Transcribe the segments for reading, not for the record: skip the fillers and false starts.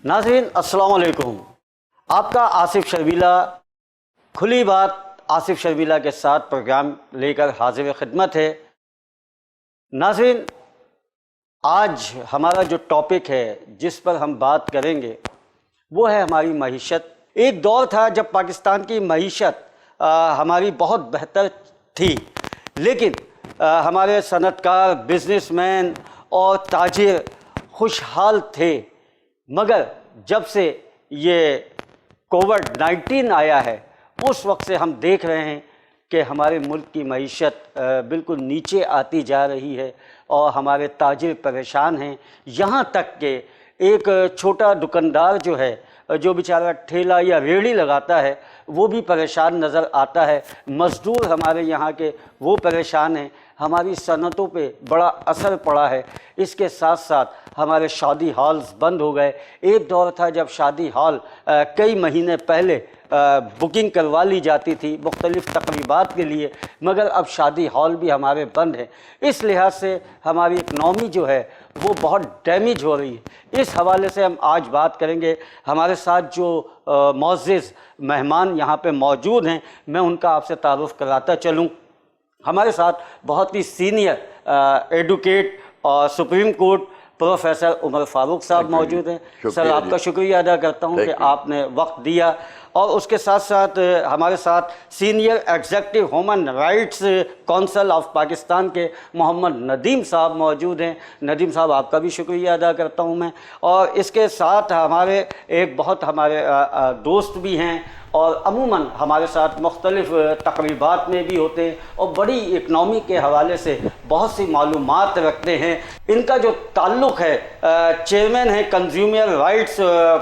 नाज़रीन अस्सलाम वालेकुम। आपका आसिफ शर्मिला खुली बात आसिफ शर्मिला के साथ प्रोग्राम लेकर हाजिर खिदमत है। नाज़रीन, आज हमारा जो टॉपिक है जिस पर हम बात करेंगे वो है हमारी मईशत। एक दौर था जब पाकिस्तान की मईशत हमारी बहुत बेहतर थी, लेकिन हमारे सनतकार, बिजनेसमैन और ताजिर खुशहाल थे। मगर जब से ये कोविड-19 आया है उस वक्त से हम देख रहे हैं कि हमारे मुल्क की मईशत बिल्कुल नीचे आती जा रही है और हमारे ताजिर परेशान हैं। यहाँ तक कि एक छोटा दुकानदार जो है, जो बेचारा ठेला या रेहड़ी लगाता है, वो भी परेशान नज़र आता है। मज़दूर हमारे यहाँ के वो परेशान हैं। हमारी सनतों पे बड़ा असर पड़ा है। इसके साथ साथ हमारे शादी हॉल्स बंद हो गए। एक दौर था जब शादी हॉल कई महीने पहले बुकिंग करवा ली जाती थी मुख्तलिफ़ तक़रीबात के लिए, मगर अब शादी हॉल भी हमारे बंद हैं। इस लिहाज से हमारी इकनॉमी जो है वो बहुत डैमेज हो रही है। इस हवाले से हम आज बात करेंगे। हमारे साथ जो मुअज़्ज़िज़ मेहमान यहाँ पे मौजूद हैं, मैं उनका आपसे तारुफ़ कराता चलूँ। हमारे साथ बहुत ही सीनियर एडवोकेट और Supreme Court professor Umar Farooq साहब मौजूद हैं। सर, आपका शुक्रिया अदा करता हूं कि आपने वक्त दिया। और उसके साथ साथ हमारे साथ senior executive human rights council of Pakistan के मोहम्मद नदीम साहब मौजूद हैं। नदीम साहब, आपका भी शुक्रिया अदा करता हूं मैं। और इसके साथ हमारे एक बहुत हमारे दोस्त भी हैं और अमूमन हमारे साथ मुख्तलिफ़ तक़रीबात में भी होते हैं और बड़ी इकनॉमी के हवाले से बहुत सी मालूमात रखते हैं। इनका जो ताल्लुक़ है, चेयरमैन है consumer rights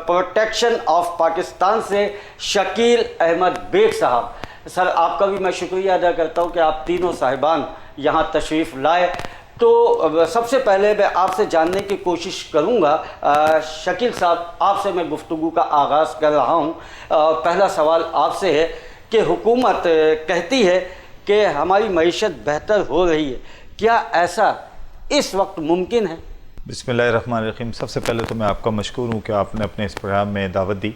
protection of Pakistan से शकील अहमद बेग साहब। सर, आपका भी मैं शुक्रिया अदा करता हूँ कि आप तीनों साहिबान यहाँ तशरीफ़ लाए। तो सबसे पहले मैं आपसे जानने की कोशिश करूंगा, शकील साहब, आपसे मैं गुफ्तगू का आगाज़ कर रहा हूं। पहला सवाल आपसे है कि हुकूमत कहती है कि हमारी मईशत बेहतर हो रही है, क्या ऐसा इस वक्त मुमकिन है? बिस्मिल्लाहिर्रहमानिर्रहीम। सबसे पहले तो मैं आपका मशकूर हूँ कि आपने अपने इस प्रोग्राम में दावत दी।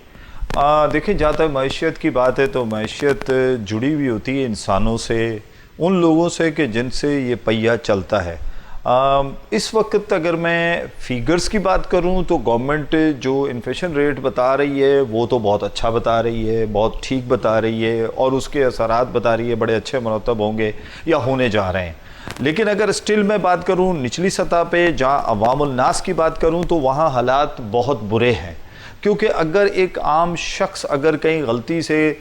देखिए, जहाँ तक मईशत की बात है तो मईशत जुड़ी हुई होती है इंसानों से, उन लोगों से कि जिनसे ये पहिया चलता है। इस वक्त अगर मैं फ़िगर्स की बात करूं तो गवर्नमेंट जो इन्फ्लेशन रेट बता रही है वो तो बहुत अच्छा बता रही है, बहुत ठीक बता रही है और उसके असरात बता रही है बड़े अच्छे मुरतब होंगे या होने जा रहे हैं। लेकिन अगर स्टिल मैं बात करूं निचली सतह पे, जहां अवामुल नास की बात करूं, तो वहां हालात बहुत बुरे हैं। क्योंकि अगर एक आम शख्स अगर कहीं गलती से,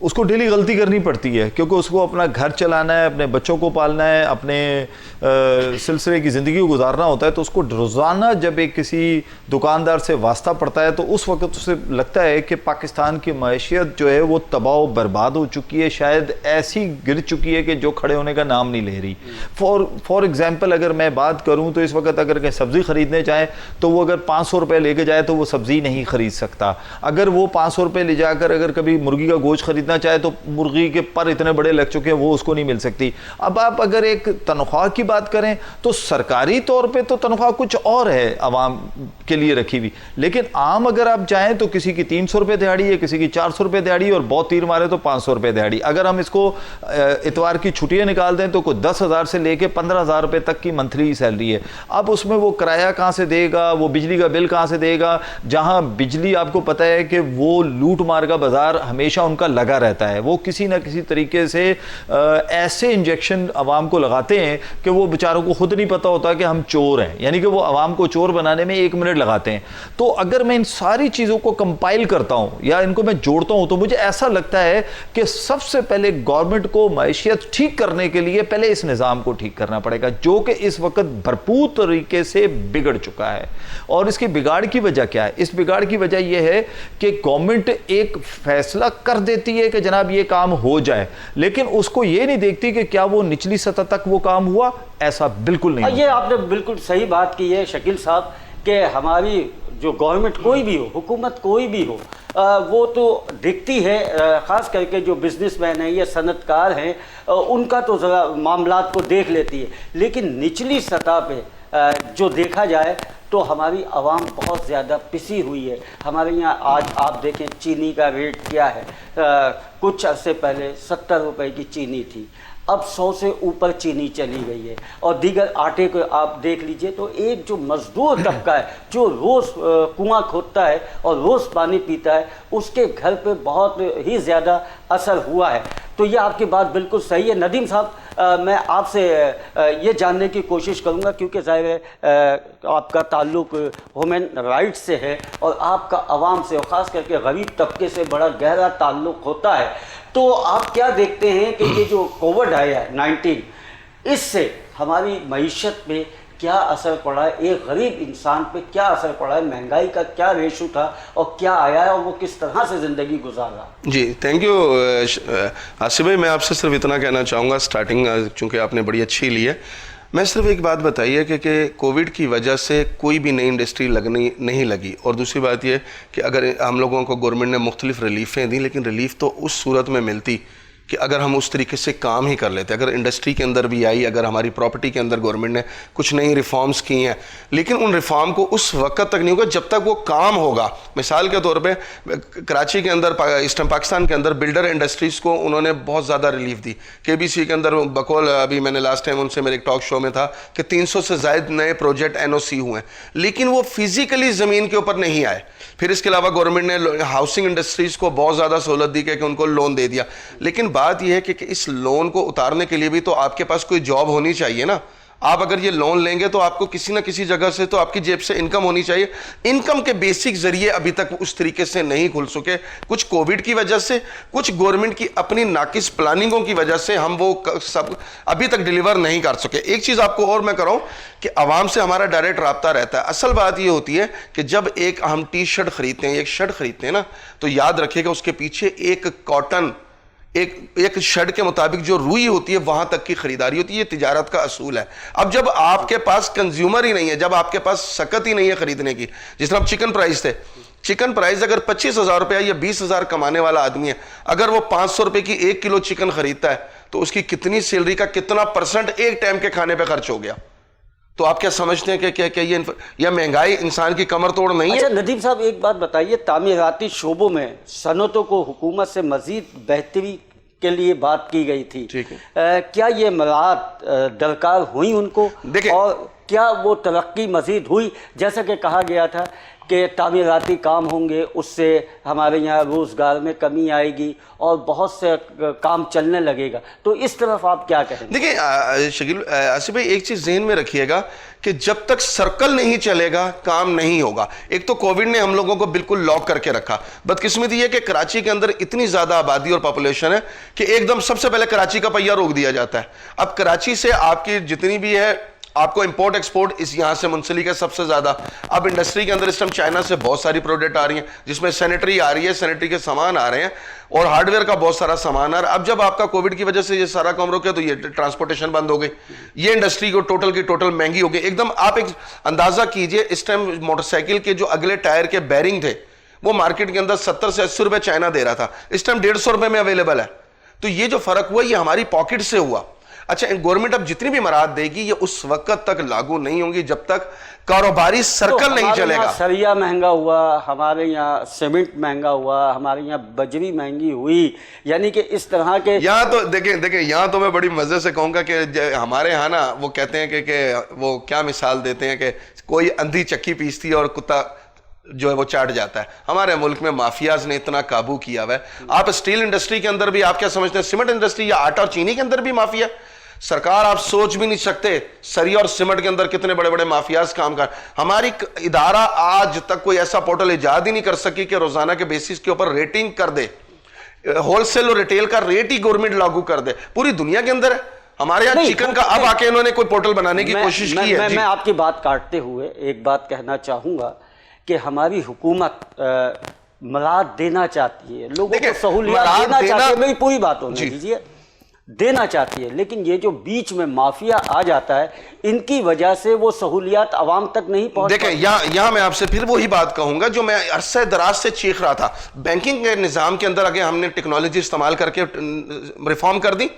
उसको डेली गलती करनी पड़ती है क्योंकि उसको अपना घर चलाना है, अपने बच्चों को पालना है, अपने सिलसिले की ज़िंदगी को गुजारना होता है, तो उसको रोज़ाना जब एक किसी दुकानदार से वास्ता पड़ता है तो उस वक्त उसे लगता है कि पाकिस्तान की मईशत जो है वो तबाह बर्बाद हो चुकी है, शायद ऐसी गिर चुकी है कि जो खड़े होने का नाम नहीं ले रही। फॉर एग्ज़ाम्पल अगर मैं बात करूँ तो इस वक्त अगर कहीं सब्ज़ी ख़रीदने जाए तो वो अगर 500 रुपये लेके जाए तो वो सब्ज़ी नहीं ख़रीद सकता। अगर वो 500 रुपये ले जाकर अगर कभी मुर्गी का गोश्त खरीदना चाहे तो मुर्गी के पर इतने बड़े लग चुके हैं, वो उसको नहीं मिल सकती। अब आप अगर एक तनख्वाह की बात करें तो सरकारी तौर पे तो तनख्वाह कुछ और है आवाम के लिए रखी हुई, लेकिन आम अगर आप जाएं तो किसी की 300 रुपये दिहाड़ी है, किसी की 400 रुपये दिहाड़ी और बहुत तीर मारे तो 500 रुपये दिहाड़ी। अगर हम इसको इतवार की छुट्टियां निकाल दें तो कोई 10,000 से लेके 15,000 रुपये तक की मंथली सैलरी है। अब उसमें वो किराया कहाँ से देगा, वो बिजली का बिल कहाँ से देगा, जहाँ बिजली आपको पता है कि वो लूट मार का बाजार हमेशा उनका लगा रहता है। वो किसी न किसी तरीके से ऐसे इंजेक्शन आवाम को लगाते हैं कि वो बेचारों को खुद नहीं पता होता कि हम चोर हैं, यानी कि वो आवाम को चोर बनाने में 1 मिनट लगाते हैं। तो अगर मैं इन सारी चीज़ों को कंपाइल करता हूँ या इनको मैं जोड़ता हूँ तो मुझे ऐसा लगता है कि सबसे पहले गवर्नमेंट को मईशत ठीक करने के लिए पहले इस निज़ाम को ठीक करना पड़ेगा, जो कि इस वक्त भरपूर तरीके से बिगड़ चुका है। और इसकी बिगाड़ की वजह क्या है? इस बिगाड़ की वजह यह है कि गवर्नमेंट एक फैसला कर देती है कि जनाब ये काम हो जाए, लेकिन उसको ये नहीं देखती कि क्या वो निचली सतह तक वो काम हुआ। ऐसा बिल्कुल नहीं। ये आपने बिल्कुल सही बात की है शकील साहब कि हमारी जो गवर्नमेंट कोई भी हो, हुकूमत कोई भी हो, वो तो देखती है, ख़ास करके जो बिजनेसमैन हैं या सनतकार हैं उनका तो ज़रा मामलात को देख लेती है, लेकिन निचली सतह पे जो देखा जाए تو ہماری عوام بہت زیادہ پسی ہوئی ہے. ہمارے یہاں آج آپ دیکھیں چینی کا ریٹ کیا ہے. کچھ عرصے پہلے 70 روپے کی چینی تھی, اب 100 سے اوپر چینی چلی گئی ہے. اور دیگر آٹے کو آپ دیکھ لیجئے تو ایک جو مزدور طبقہ ہے جو روز کنواں کھودتا ہے اور روز پانی پیتا ہے, اس کے گھر پہ بہت ہی زیادہ اثر ہوا ہے. تو یہ آپ کی بات بالکل صحیح ہے. ندیم صاحب, میں آپ سے یہ جاننے کی کوشش کروں گا, کیونکہ ظاہر ہے آپ کا تعلق ہیومن رائٹ سے ہے اور آپ کا عوام سے اور خاص کر کے غریب طبقے سے بڑا گہرا تعلق ہوتا ہے. تو آپ کیا دیکھتے ہیں کہ یہ جو کووڈ آیا ہے 19, اس سے ہماری معیشت پہ کیا اثر پڑا ہے, ایک غریب انسان پہ کیا اثر پڑا ہے, مہنگائی کا کیا ریشو تھا اور کیا آیا ہے اور وہ کس طرح سے زندگی گزارا؟ جی تھینک یو آصف بھائی. میں آپ سے صرف اتنا کہنا چاہوں گا, سٹارٹنگ چونکہ آپ نے بڑی اچھی لی ہے, میں صرف ایک بات بتائیے کہ کووڈ کی وجہ سے کوئی بھی نئی انڈسٹری نہیں لگی. اور دوسری بات یہ کہ اگر ہم لوگوں کو گورنمنٹ نے مختلف ریلیفیں دیں, لیکن ریلیف تو اس صورت میں ملتی کہ اگر ہم اس طریقے سے کام ہی کر لیتے. اگر انڈسٹری کے اندر بھی آئی, اگر ہماری پراپرٹی کے اندر گورنمنٹ نے کچھ نئی ریفارمز کی ہیں, لیکن ان ریفارم کو اس وقت تک نہیں ہوگا جب تک وہ کام ہوگا. مثال کے طور پہ کراچی کے اندر, ایسٹرن پاکستان کے اندر بلڈر انڈسٹریز کو انہوں نے بہت زیادہ ریلیف دی. KBC کے اندر بقول, ابھی میں نے لاسٹ ٹائم ان سے میرے ایک ٹاک شو میں تھا کہ 300 سے زائد نئے پروجیکٹ NOC ہوئے ہیں, لیکن وہ فزیکلی زمین کے اوپر نہیں آئے. پھر اس کے علاوہ گورنمنٹ نے ہاؤسنگ انڈسٹریز کو بہت زیادہ سہولت دی کہ ان کو لون دے دیا. لیکن بات یہ ہے کہ اس لون کو اتارنے کے لیے بھی تو آپ کے پاس کوئی جاب ہونی چاہیے نا. آپ اگر یہ لون لیں گے تو آپ کو کسی نہ کسی جگہ سے تو آپ کی جیب سے انکم ہونی چاہیے. انکم کے بیسک ذریعے ابھی تک اس طریقے سے نہیں کھل سکے, کچھ کووڈ کی وجہ سے, کچھ گورنمنٹ کی اپنی ناقص پلاننگوں کی وجہ سے ہم وہ سب ابھی تک ڈیلیور نہیں کر سکے. ایک چیز آپ کو اور میں کراؤں کہ عوام سے ہمارا ڈائریکٹ رابطہ رہتا ہے. اصل بات یہ ہوتی ہے کہ جب ایک ہم ٹی شرٹ خریدتے ہیں, ایک شرٹ خریدتے ہیں نا, تو یاد رکھیے کہ اس کے پیچھے ایک کاٹن, ایک شرٹ کے مطابق جو روئی ہوتی ہے وہاں تک کی خریداری ہوتی ہے. یہ تجارت کا اصول ہے. اب جب آپ کے پاس کنزیومر ہی نہیں ہے, جب آپ کے پاس سکت ہی نہیں ہے خریدنے کی, جس طرح چکن پرائز تھے, چکن پرائز اگر 25,000 روپیہ یا 20,000 کمانے والا آدمی ہے, اگر وہ 500 روپے کی 1 کلو چکن خریدتا ہے تو اس کی کتنی سیلری کا کتنا % ایک ٹائم کے کھانے پہ خرچ ہو گیا. تو آپ کیا سمجھتے ہیں کہ یہ مہنگائی انسان کی کمر توڑ نہیں ہے؟ اچھا ندیم صاحب, ایک بات بتائیے, تعمیراتی شعبوں میں صنعتوں کو حکومت سے مزید بہتری کے لیے بات کی گئی تھی, کیا یہ مراعات درکار ہوئی ان کو, اور کیا وہ ترقی مزید ہوئی؟ جیسا کہ کہا گیا تھا کہ تعمیراتی کام ہوں گے, اس سے ہمارے یہاں روزگار میں کمی آئے گی اور بہت سے کام چلنے لگے گا. تو اس طرف آپ کیا کہیں؟ دیکھیں شکیل, آصف بھائی ایک چیز ذہن میں رکھیے گا کہ جب تک سرکل نہیں چلے گا کام نہیں ہوگا. ایک تو کووڈ نے ہم لوگوں کو بالکل لاک کر کے رکھا. بدقسمتی یہ کہ کراچی کے اندر اتنی زیادہ آبادی اور پاپولیشن ہے کہ ایک دم سب سے پہلے کراچی کا پہیہ روک دیا جاتا ہے. اب کراچی سے آپ کی جتنی بھی ہے, آپ کو امپورٹ ایکسپورٹ اس یہاں سے منسلک ہے سب سے زیادہ. اب انڈسٹری کے اندر اس ٹائم چائنا سے بہت ساری پروڈکٹ آ رہی ہیں, جس میں سینیٹری آ رہی ہے, سینیٹری کے سامان آ رہے ہیں, اور ہارڈ ویئر کا بہت سارا سامان آ رہا ہے. اب جب آپ کا کووڈ کی وجہ سے یہ سارا کام روکے تو یہ ٹرانسپورٹیشن بند ہو گئی, یہ انڈسٹری کو ٹوٹل کی ٹوٹل مہنگی ہو گئی ایک دم. آپ ایک اندازہ کیجئے, اس ٹائم موٹر سائیکل کے جو اگلے ٹائر کے بیرنگ تھے وہ مارکیٹ کے اندر 70 سے 80 روپے چائنا دے رہا تھا, اس ٹائم 150 روپے میں اویلیبل ہے. تو یہ جو فرق ہوا یہ ہماری پاکٹ سے ہوا. اچھا, گورنمنٹ اب جتنی بھی مراعات دے گی یہ اس وقت تک لاگو نہیں ہوں گی جب تک کاروباری سرکل نہیں چلے گا. سریا مہنگا ہوا, ہمارے یہاں سیمنٹ مہنگا ہوا, ہمارے یہاں بجری مہنگی ہوئی, یعنی کہ اس طرح کے یہاں تو دیکھیں یہاں تو میں بڑی مزے سے کہوں گا کہ ہمارے ہاں نا وہ کہتے ہیں کہ وہ کیا مثال دیتے ہیں کہ کوئی اندھی چکی پیستی ہے اور کتا جو ہے وہ چاٹ جاتا ہے. ہمارے ملک میں مافیاز نے اتنا قابو کیا ہوا ہے. آپ اسٹیل انڈسٹری کے اندر بھی آپ کیا سمجھتے ہیں, سیمنٹ انڈسٹری یا آٹا اور چینی کے اندر بھی مافیا. سرکار آپ سوچ بھی نہیں سکتے سری اور سیمنٹ کے اندر کتنے بڑے بڑے مافیاز کام کر. ہماری ادارہ آج تک کوئی ایسا پورٹل ایجاد ہی نہیں کر سکی کہ روزانہ کے بیسس کے اوپر ریٹنگ کر دے. ہول سیل اور ریٹیل کا ریٹ ہی گورنمنٹ لاگو کر دے. پوری دنیا کے اندر ہے. ہمارے یہاں چکن کا اب آ کے انہوں نے کوئی پورٹل بنانے کی کوشش کی ہے. میں آپ کی بات کاٹتے ہوئے ایک بات کہنا چاہوں گا کہ ہماری حکومت مراعات دینا چاہتی ہے, لوگوں کو سہولیات دینا چاہتی ہے, میری پوری بات ہونے دیجیے, دینا چاہتی ہے, لیکن یہ جو بیچ میں مافیا آ جاتا ہے ان کی وجہ سے وہ سہولیات عوام تک نہیں پہنچ. دیکھیں یہاں میں آپ سے پھر وہی بات کہوں گا جو میں عرصہ دراز سے چیخ رہا تھا. بینکنگ کے نظام کے اندر اگر ہم نے ٹیکنالوجی استعمال کر کے ریفارم کر دی,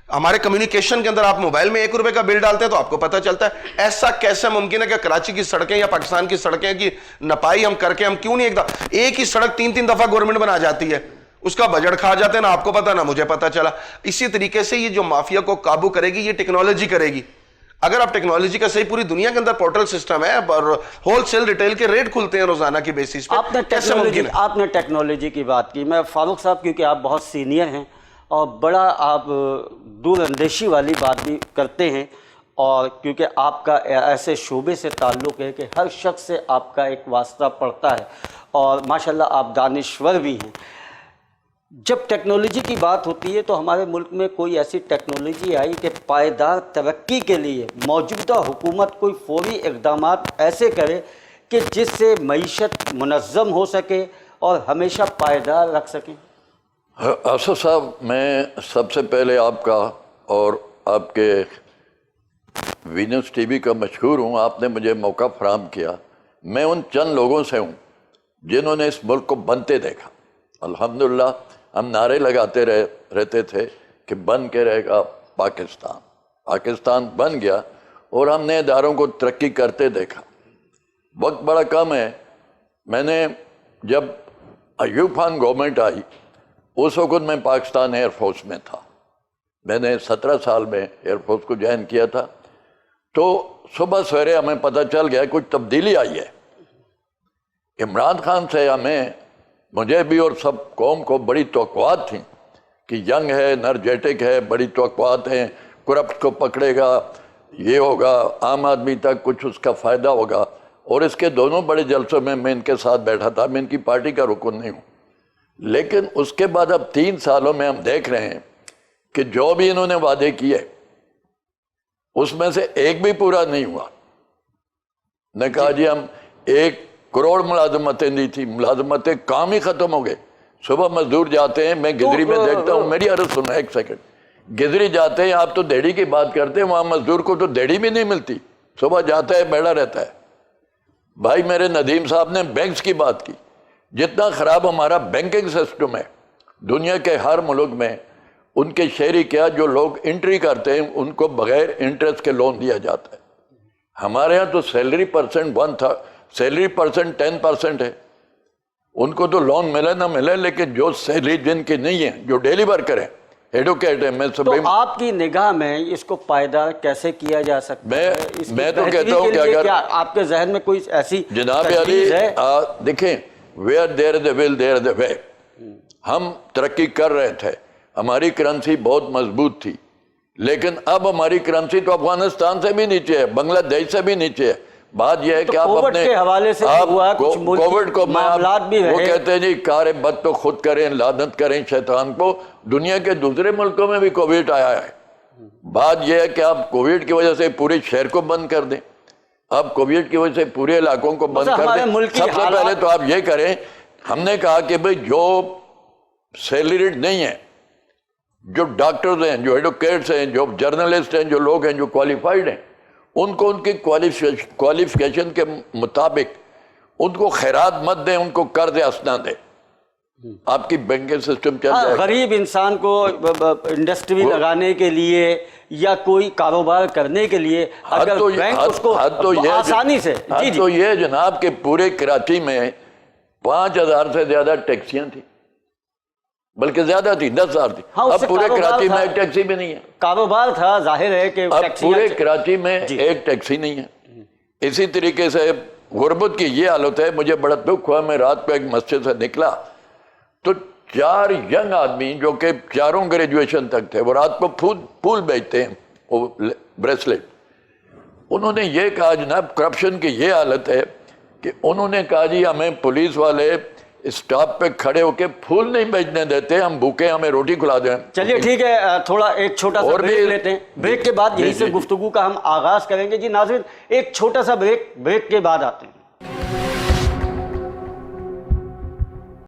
हमारे कम्युनिकेशन के अंदर आप मोबाइल में 1 रुपए का बिल डालते हैं तो आपको पता चलता है। ऐसा कैसे मुमकिन है कि कराची की सड़कें या पाकिस्तान की सड़कें की नपाई हम करके हम क्यों नहीं एक ही सड़क 3-3 दफा गवर्नमेंट बना जाती है, उसका बजट खा जाते हैं, ना आपको पता ना मुझे पता चला। इसी तरीके से ये जो माफिया को काबू करेगी ये टेक्नोलॉजी करेगी। अगर आप टेक्नोलॉजी का सही, पूरी दुनिया के अंदर पोर्टल सिस्टम है और होलसेल रिटेल के रेट खुलते हैं रोजाना की बेसिस पे, आपने टेक्नोलॉजी की बात की। मैं फारूक साहब, क्योंकि आप बहुत सीनियर हैं और बड़ा आप दूरअंदेशी वाली बात भी करते हैं, और क्योंकि आपका ऐसे शोबे से ताल्लुक़ है कि हर शख्स से आपका एक वास्ता पड़ता है और माशाल्लाह आप दानिश्वर भी हैं। जब टेक्नोलॉजी की बात होती है तो हमारे मुल्क में कोई ऐसी टेक्नोलॉजी आई कि पायदार तरक्की के लिए मौजूदा हुकूमत कोई फौरी इक़दामात ऐसे करे कि जिससे मईशत मुनज़्ज़म हो सके और हमेशा पायदार रख सकें? आसिफ साहब, मैं सबसे पहले आपका और आपके वीनस टीवी का मशहूर हूँ। आपने मुझे मौका फराहम किया। मैं उन चंद लोगों से हूँ जिन्होंने इस मुल्क को बनते देखा। अल्हम्दुलिल्लाह हम नारे लगाते रहते थे कि बन के रहेगा पाकिस्तान। पाकिस्तान बन गया और हमने इदारों को तरक्की करते देखा। वक्त बड़ा कम है। मैंने जब अयूब खान गवर्नमेंट आई उस वक्त मैं पाकिस्तान एयरफोर्स में था। मैंने 17 साल में एयरफोर्स को ज्वाइन किया था। तो सुबह सवेरे हमें पता चल गया कुछ तब्दीली आई है। इमरान खान से मुझे भी और सब कौम को बड़ी तवक्कुआत थी कि यंग है, एनर्जेटिक है, बड़ी तवक्कुआत हैं, करप्ट को पकड़ेगा, ये होगा, आम आदमी तक कुछ उसका फ़ायदा होगा। और इसके दोनों बड़े जलसों में मैं इनके साथ बैठा था। मैं इनकी पार्टी का रुकन नहीं हूँ। लेकिन उसके बाद अब 3 सालों में हम देख रहे हैं कि जो भी इन्होंने वादे किए उसमें से एक भी पूरा नहीं हुआ। ने कहा जी हम 1 करोड़ मुलाजमतें दी थी, मुलाजमतें काम ही खत्म हो गए। सुबह मजदूर जाते हैं, मैं गिदरी में देखता हूँ, मेरी अर्ज सुना 1 सेकंड, गिदरी जाते हैं, आप तो देड़ी की बात करते हैं, वहाँ मजदूर को तो देड़ी भी नहीं मिलती। सुबह जाता है, बैठा रहता है। भाई मेरे नदीम साहब ने बैंक्स की बात की। जितना ख़राब हमारा बैंकिंग सिस्टम है दुनिया के हर मुल्क में, उनके शहरी क्या जो लोग एंट्री करते हैं उनको बगैर इंटरेस्ट के लोन दिया जाता है। हमारे यहाँ तो सैलरी परसेंट 10% है। उनको तो लोन मिले ना मिले, लेकिन जो सैलरी जिनकी नहीं है, जो डेली वर्कर है, एडवोकेट है, मैं तो आपकी निगाह में इसको पायदार कैसे किया जा सकता है? मैं तो कहता हूँ कि अगर आपके जहन में कोई ऐसी जनाब अली देखें, where there is the will there is the way. हम तरक्की कर रहे थे, हमारी करेंसी बहुत मजबूत थी, लेकिन अब हमारी करेंसी तो अफगानिस्तान से भी नीचे है, बांग्लादेश से भी नीचे है। बात यह है कि आप अपने के हवाले से कोविड को वो कहते हैं जी कार बद तो खुद करें, लानत करें शैतान को। दुनिया के दूसरे मुल्कों में भी कोविड आया है। बात यह है कि आप कोविड की वजह से पूरे शहर को बंद कर दें, आप कोविड की वजह से पूरे इलाकों को बंद कर दें। सबसे पहले तो आप ये करें, हमने कहा कि भाई जो सैलरीड नहीं है, जो डॉक्टर्स हैं, जो एडवोकेट्स हैं, जो जर्नलिस्ट हैं, जो लोग हैं जो क्वालिफाइड हैं, उनको उनकी क्वालिफिकेशन के मुताबिक उनको खैरात मत दें, उनको कर्ज हंसना दें। आपकी बैंकिंग सिस्टम चल जाएगा। गरीब इंसान को इंडस्ट्री लगाने के लिए या कोई कारोबार करने के लिए अगर बैंक उसको आसानी से तो ये जनाब के पूरे कराची में 5000 से ज्यादा टैक्सियां थी, बल्कि ज्यादा थी, 10,000 थी। अब पूरे कराची में एक टैक्सी भी नहीं है। कारोबार था, जाहिर है कि अब पूरे कराची में एक टैक्सी नहीं है। इसी तरीके से गुर्बत की ये हालत है। मुझे बड़ा दुख हुआ, मैं रात को एक मस्जिद से निकला तो 4 यंग आदमी जो कि चारों ग्रेजुएशन तक थे, वो रात को फूल बेचते हैं, वो ब्रेसलेट। उन्होंने ये कहा जनाब करप्शन की ये हालत है कि उन्होंने कहा जी हमें पुलिस वाले स्टॉप पे खड़े होके फूल नहीं बेचने देते, हम भूखे, हमें रोटी खिला दें। चलिए ठीक है, थोड़ा एक छोटा सा ब्रेक लेते हैं। ब्रेक के बाद यहीं से गुफ्तगू का हम आगाज करेंगे। जी नाज़रीन, एक छोटा सा ब्रेक के बाद आते हैं।